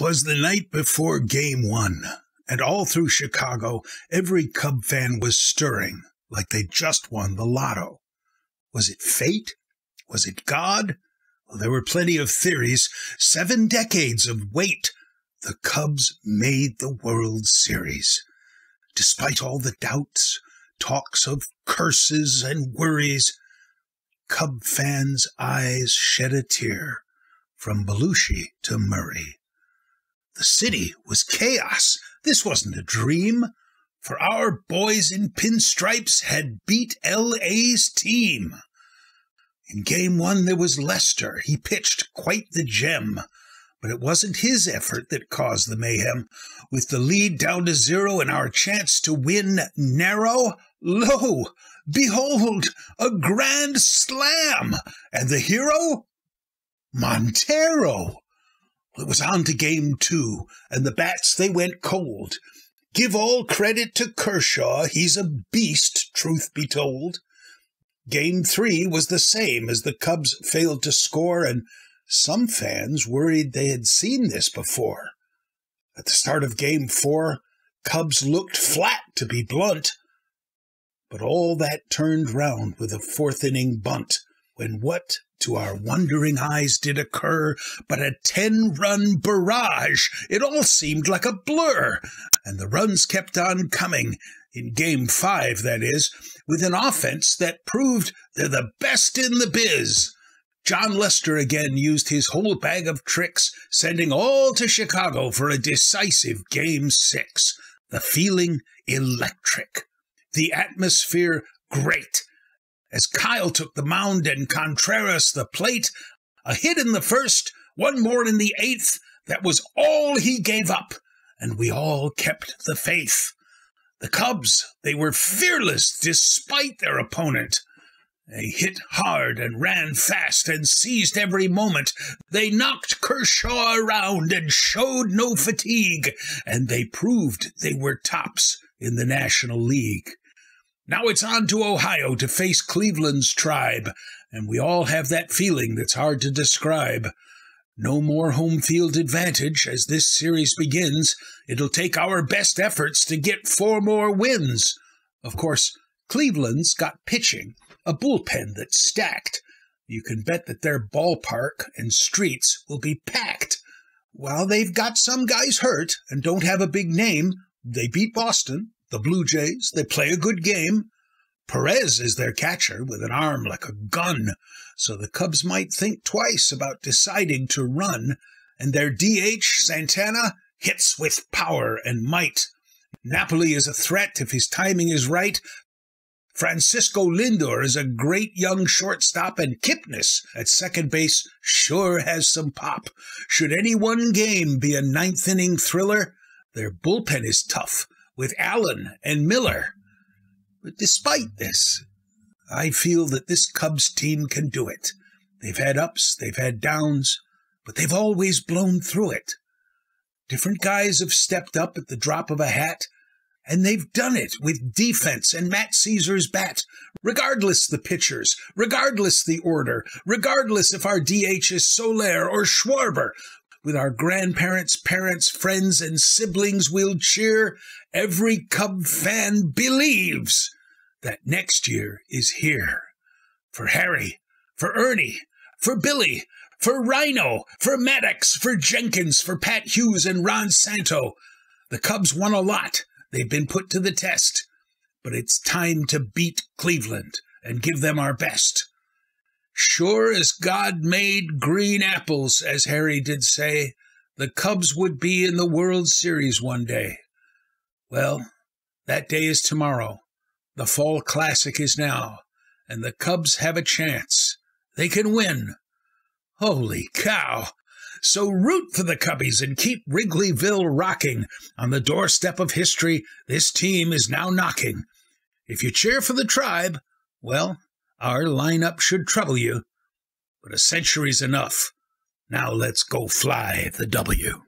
'Twas the night before Game 1, and all through Chicago, every Cub fan was stirring like they'd just won the lotto. Was it fate? Was it God? Well, there were plenty of theories. 7 decades of wait. The Cubs made the World Series. Despite all the doubts, talks of curses and worries, Cub fans' eyes shed a tear from Belushi to Murray. The city was chaos. This wasn't a dream, for our boys in pinstripes had beat L.A.'s team. In Game 1 there was Lester. He pitched quite the gem, but it wasn't his effort that caused the mayhem. With the lead down to 0 and our chance to win narrow, lo, behold, a grand slam! And the hero? Montero! It was on to Game 2, and the bats, they went cold. Give all credit to Kershaw, he's a beast, truth be told. Game 3 was the same as the Cubs failed to score, and some fans worried they had seen this before. At the start of Game 4, Cubs looked flat, to be blunt. But all that turned round with a 4th-inning bunt, when what to our wondering eyes did occur but a 10-run barrage. It all seemed like a blur, and the runs kept on coming, in Game 5, that is, with an offense that proved they're the best in the biz. John Lester again used his whole bag of tricks, sending all to Chicago for a decisive Game 6. The feeling electric. The atmosphere great. As Kyle took the mound and Contreras the plate, a hit in the first, one more in the 8th, that was all he gave up, and we all kept the faith. The Cubs, they were fearless despite their opponent. They hit hard and ran fast and seized every moment. They knocked Kershaw around and showed no fatigue, and they proved they were tops in the National League. Now it's on to Ohio to face Cleveland's tribe, and we all have that feeling that's hard to describe. No more home field advantage as this series begins. It'll take our best efforts to get 4 more wins. Of course, Cleveland's got pitching, a bullpen that's stacked. You can bet that their ballpark and streets will be packed. While they've got some guys hurt and don't have a big name, they beat Boston. The Blue Jays, they play a good game. Perez is their catcher with an arm like a gun, so the Cubs might think twice about deciding to run, and their DH, Santana, hits with power and might. Napoli is a threat if his timing is right. Francisco Lindor is a great young shortstop, and Kipnis at second base sure has some pop. Should any one game be a 9th-inning thriller, their bullpen is tough, with Allen and Miller. But despite this, I feel that this Cubs team can do it. They've had ups, they've had downs, but they've always blown through it. Different guys have stepped up at the drop of a hat, and they've done it with defense and Matt Caesar's bat, regardless the pitchers, regardless the order, regardless if our DH is Soler or Schwarber. With our grandparents, parents, friends, and siblings, we'll cheer. Every Cub fan believes that next year is here. For Harry, for Ernie, for Billy, for Rhino, for Maddox, for Jenkins, for Pat Hughes and Ron Santo. The Cubs won a lot. They've been put to the test. But it's time to beat Cleveland and give them our best. Sure as God made green apples, as Harry did say, the Cubs would be in the World Series one day. Well, that day is tomorrow. The Fall Classic is now, and the Cubs have a chance. They can win. Holy cow! So root for the Cubbies and keep Wrigleyville rocking. On the doorstep of history, this team is now knocking. If you cheer for the Tribe, well, our lineup should trouble you, but a century's enough. Now let's go fly the W.